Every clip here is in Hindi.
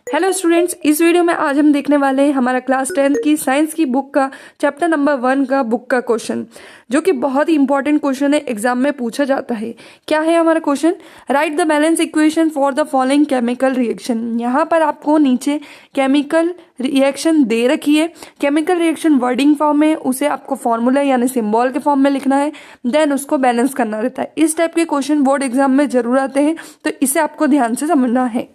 हेलो स्टूडेंट्स, इस वीडियो में आज हम देखने वाले हैं हमारा क्लास 10th की साइंस की बुक का चैप्टर नंबर 1 का बुक का क्वेश्चन, जो कि बहुत ही इंपॉर्टेंट क्वेश्चन है, एग्जाम में पूछा जाता है। क्या है हमारा question? Right the balance equation for the following chemical reaction. यहाँ पर आपको नीचे केमिकल रिएक्शन दे रखी है। केमिकल रिएक्शन वर्डिंग फॉर्म में, उसे आपको फॉर्मूला यानी सिंबल के फॉर्म में लिखना है, देन उसको बैलेंस करना रहता है। इस टाइप के क्वेश्चन बोर्ड एग्जाम में जरूर आते हैं, तो इसे आपको ध्यान से समझना है।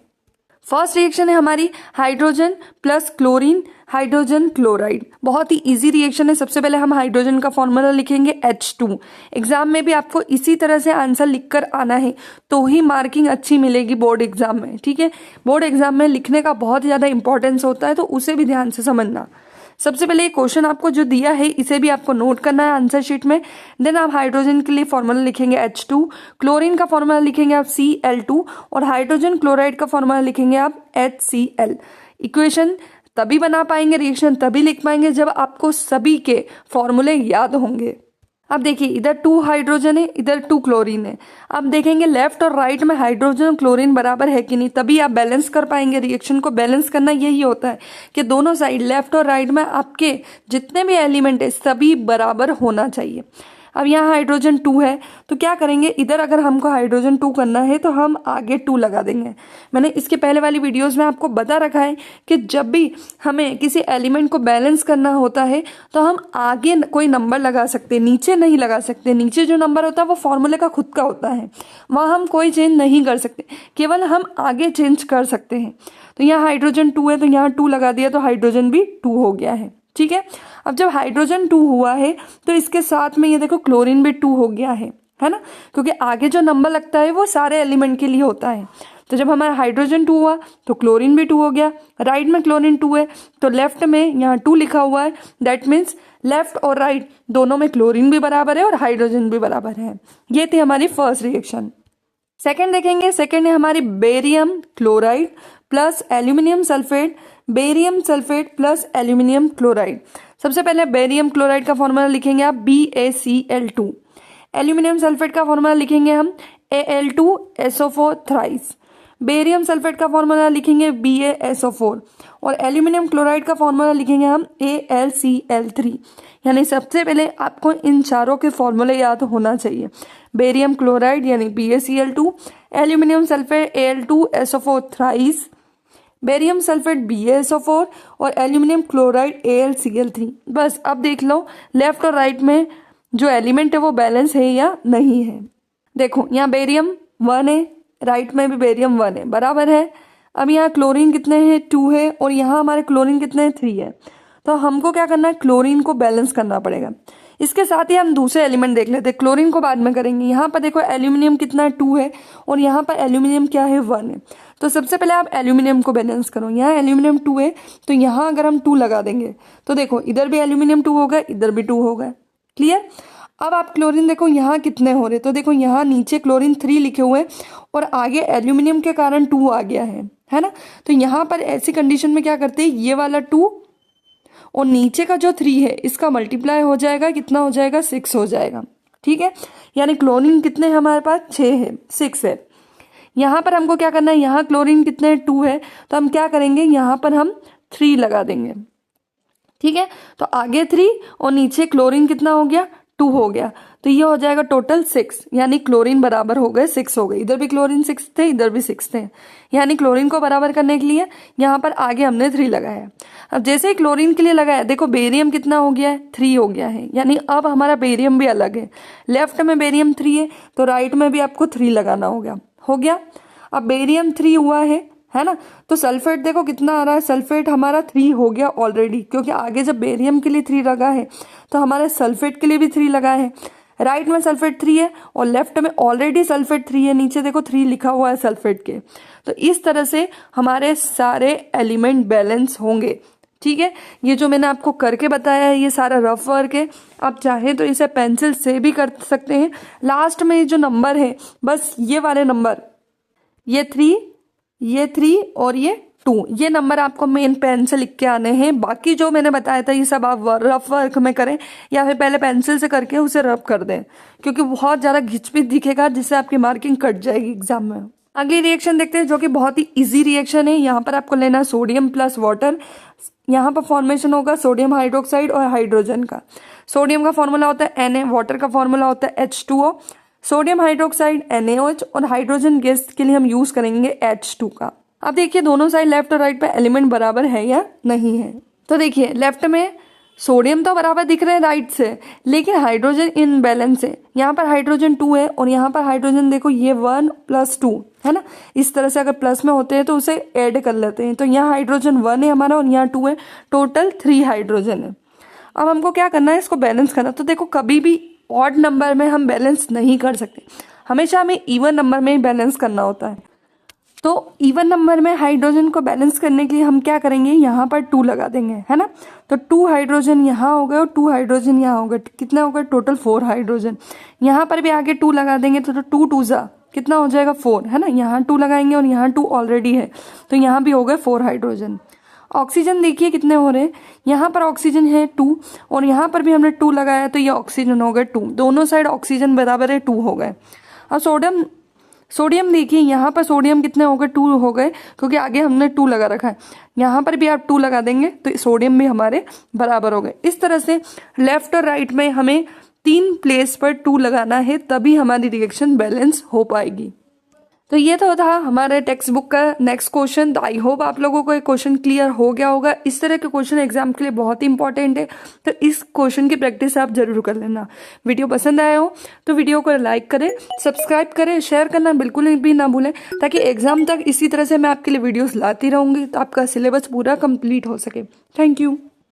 फर्स्ट रिएक्शन है हमारी hydrogen plus chlorine, hydrogen chloride. बहुत ही इजी रिएक्शन है। सबसे पहले हम हाइड्रोजन का फॉर्मूला लिखेंगे H2। एग्जाम में भी आपको इसी तरह से आंसर लिखकर आना है, तो ही मार्किंग अच्छी मिलेगी बोर्ड एग्जाम में। ठीक है, बोर्ड एग्जाम में लिखने का बहुत ज़्यादा इंपॉर्टेंस होता है, तो उसे भी ध्यान से समझना। सबसे पहले क्वेश्चन आपको जो दिया है, इसे भी आपको नोट करना है आंसर शीट में। देन आप हाइड्रोजन के लिए फॉर्मूला लिखेंगे H2, क्लोरीन का फॉर्मूला लिखेंगे आप Cl2, और हाइड्रोजन क्लोराइड का फॉर्मूला लिखेंगे आप HCl। इक्वेशन तभी बना पाएंगे, रिएक्शन तभी लिख पाएंगे जब आपको सभी के फॉर्मूले याद होंगे। अब देखिए, इधर 2 हाइड्रोजन है, इधर 2 क्लोरीन है। अब देखेंगे लेफ्ट और राइट में हाइड्रोजन और क्लोरीन बराबर है कि नहीं, तभी आप बैलेंस कर पाएंगे। रिएक्शन को बैलेंस करना यही होता है कि दोनों साइड लेफ्ट और राइट में आपके जितने भी एलिमेंट है सभी बराबर होना चाहिए। अब यहाँ हाइड्रोजन 2 है, तो क्या करेंगे, इधर अगर हमको हाइड्रोजन 2 करना है तो हम आगे 2 लगा देंगे। मैंने इसके पहले वाली वीडियोस में आपको बता रखा है कि जब भी हमें किसी एलिमेंट को बैलेंस करना होता है तो हम आगे कोई नंबर लगा सकते हैं, नीचे नहीं लगा सकते। नीचे जो नंबर होता है वो फॉर्मूले का खुद का होता है, वहाँ हम कोई चेंज नहीं कर सकते, केवल हम आगे चेंज कर सकते हैं। तो यहाँ हाइड्रोजन 2 है, तो यहाँ 2 लगा दिया, तो हाइड्रोजन भी 2 हो गया है। ठीक है, अब जब हाइड्रोजन 2 हुआ है तो इसके साथ में ये देखो क्लोरीन भी 2 हो गया है ना, क्योंकि आगे जो नंबर लगता है वो सारे एलिमेंट के लिए होता है। तो जब हमारा हाइड्रोजन 2 हुआ तो क्लोरीन भी 2 हो गया। राइट में क्लोरीन 2 है, तो लेफ्ट में यहाँ 2 लिखा हुआ है, दैट मीन्स लेफ्ट और राइट दोनों में क्लोरीन भी बराबर है और हाइड्रोजन भी बराबर है। ये थी हमारी फर्स्ट रिएक्शन। सेकेंड देखेंगे, सेकेंड है हमारी barium chloride plus aluminium sulphate, barium sulphate plus aluminium chloride. सबसे पहले बेरियम क्लोराइड का फॉर्मूला लिखेंगे आप BaCl2। एल्यूमिनियम सल्फेट का फॉर्मूला लिखेंगे हम Al2SO4 थ्राइस। बेरियम सल्फेट का फॉर्मूला लिखेंगे BaSO4, और एल्यूमिनियम क्लोराइड का फॉर्मूला लिखेंगे हम AlCl3। यानी सबसे पहले आपको इन चारों के फॉर्मूले याद होना चाहिए। बेरियम क्लोराइड यानी BaCl2, aluminium sulphate Al2SO4 thrice, barium sulphate BaSO4 और एल्यूमिनियम क्लोराइड AlCl3। बस अब देख लो लेफ्ट और राइट में जो एलिमेंट है वो बैलेंस है या नहीं है। देखो यहाँ बेरियम 1 है, राइट में भी बेरियम 1 है, बराबर है। अब यहाँ क्लोरीन कितने हैं, 2 है, और यहाँ हमारे क्लोरीन कितने हैं, 3 है। तो हमको क्या करना है, क्लोरीन को बैलेंस करना पड़ेगा। इसके साथ ही हम दूसरे एलिमेंट देख लेते हैं, क्लोरीन को बाद में करेंगे। यहाँ पर देखो एल्यूमिनियम कितना है, 2 है, और यहाँ पर एल्यूमिनियम क्या है, 1 है। तो सबसे पहले आप एल्यूमिनियम को बैलेंस करो। यहाँ एल्यूमिनियम 2 है, तो यहाँ अगर हम 2 लगा देंगे तो देखो इधर भी एल्यूमिनियम 2 होगा, इधर भी 2 होगा। क्लियर? अब आप क्लोरीन देखो यहाँ कितने हो रहे, तो देखो यहाँ नीचे क्लोरीन 3 लिखे हुए हैं और आगे एल्यूमिनियम के कारण 2 आ गया है ना। तो यहाँ पर ऐसी कंडीशन में क्या करते हैं, ये वाला 2 और नीचे का जो 3 है इसका मल्टीप्लाई हो जाएगा, कितना हो जाएगा, 6 हो जाएगा। ठीक है, यानी क्लोरीन कितने हमारे पास, 6 है, 6 है। यहाँ पर हमको क्या करना है, यहाँ क्लोरीन कितने 2 है, तो हम क्या करेंगे, यहाँ पर हम 3 लगा देंगे। ठीक है, तो आगे 3 और नीचे क्लोरीन कितना हो गया, 2 हो गया, तो ये हो जाएगा टोटल 6, यानी क्लोरीन बराबर हो गए 6 हो गए। इधर भी क्लोरीन 6 थे, इधर भी 6 थे, यानी क्लोरीन को बराबर करने के लिए यहाँ पर आगे हमने 3 लगाया। अब जैसे ही क्लोरीन के लिए लगाया, देखो बेरियम कितना हो गया है, 3 हो गया है, यानी अब हमारा बेरियम भी अलग है। लेफ्ट में बेरियम 3 है, तो राइट में भी आपको 3 लगाना होगा। हो गया, अब बेरियम 3 हुआ है ना। तो सल्फेट देखो कितना आ रहा है, सल्फेट हमारा 3 हो गया ऑलरेडी, क्योंकि आगे जब बेरियम के लिए 3 लगा है तो हमारे सल्फेट के लिए भी 3 लगा है। राइट में सल्फेट 3 है और लेफ्ट में ऑलरेडी सल्फेट 3 है, नीचे देखो 3 लिखा हुआ है सल्फेट के। तो इस तरह से हमारे सारे एलिमेंट बैलेंस होंगे। ठीक है, ये जो मैंने आपको करके बताया है ये सारा रफ वर्क है, आप चाहे तो इसे पेंसिल से भी कर सकते हैं। लास्ट में ये जो नंबर है, बस ये वाले नंबर, ये 3, ये 3 और ये 2, ये नंबर आपको मेन पेन से लिख के आने हैं। बाकी जो मैंने बताया था ये सब आप रफ वर्क में करें, या फिर पहले पेंसिल से करके उसे रफ कर दें, क्योंकि बहुत ज़्यादा घिचपिच दिखेगा जिससे आपकी मार्किंग कट जाएगी एग्जाम में। अगली रिएक्शन देखते हैं जो कि बहुत ही इजी रिएक्शन है। यहाँ पर आपको लेना सोडियम प्लस वाटर। यहाँ पर फॉर्मेशन होगा सोडियम हाइड्रोक्साइड और हाइड्रोजन का। सोडियम का फॉर्मूला होता है Na, वाटर का फॉर्मूला होता है H2O, सोडियम हाइड्रोक्साइड NaOH और हाइड्रोजन गैस के लिए हम यूज करेंगे H2 का। अब देखिए दोनों साइड लेफ्ट और राइट पे एलिमेंट बराबर है या नहीं है। तो देखिए लेफ्ट में सोडियम तो बराबर दिख रहे हैं राइट से, लेकिन हाइड्रोजन इन बैलेंस है। यहाँ पर हाइड्रोजन 2 है और यहाँ पर हाइड्रोजन देखो ये 1 + 2 है ना। इस तरह से अगर प्लस में होते हैं तो उसे ऐड कर लेते हैं। तो यहाँ हाइड्रोजन 1 है हमारा और यहाँ 2 है, टोटल 3 हाइड्रोजन है। अब हमको क्या करना है, इसको बैलेंस करना। तो देखो कभी भी ऑड नंबर में हम बैलेंस नहीं कर सकते, हमेशा हमें इवन नंबर में ही बैलेंस करना होता है। तो इवन नंबर में हाइड्रोजन को बैलेंस करने के लिए हम क्या करेंगे, यहाँ पर 2 लगा देंगे, है ना। तो 2 हाइड्रोजन यहाँ हो गए और 2 हाइड्रोजन यहाँ हो गए, कितना होगा टोटल 4 हाइड्रोजन। यहाँ पर भी आगे 2 लगा देंगे तो 2 2 जा कितना हो जाएगा 4, है ना। यहाँ 2 लगाएंगे और यहाँ 2 ऑलरेडी है तो यहाँ भी हो गए 4 हाइड्रोजन। ऑक्सीजन देखिए कितने हो रहे हैं, यहाँ पर ऑक्सीजन है 2 और यहाँ पर भी हमने 2 लगाया तो ये ऑक्सीजन हो गए 2, दोनों साइड ऑक्सीजन बराबर है 2 हो गए। अब सोडियम देखिए यहाँ पर सोडियम कितने हो गए 2 हो गए, क्योंकि आगे हमने 2 लगा रखा है। यहाँ पर भी आप 2 लगा देंगे तो सोडियम भी हमारे बराबर हो गए। इस तरह से लेफ्ट और राइट में हमें 3 प्लेस पर 2 लगाना है, तभी हमारी रिएक्शन बैलेंस हो पाएगी। तो ये तो था हमारे टेक्स्ट बुक का नेक्स्ट क्वेश्चन। तो आई होप आप लोगों को ये क्वेश्चन क्लियर हो गया होगा। इस तरह के क्वेश्चन एग्जाम के लिए बहुत ही इंपॉर्टेंट है, तो इस क्वेश्चन की प्रैक्टिस आप जरूर कर लेना। वीडियो पसंद आया हो तो वीडियो को लाइक करें, सब्सक्राइब करें, शेयर करना बिल्कुल भी ना भूलें, ताकि एग्जाम तक इसी तरह से मैं आपके लिए वीडियोस लाती रहूंगी तो आपका सिलेबस पूरा कंप्लीट हो सके। Thank you.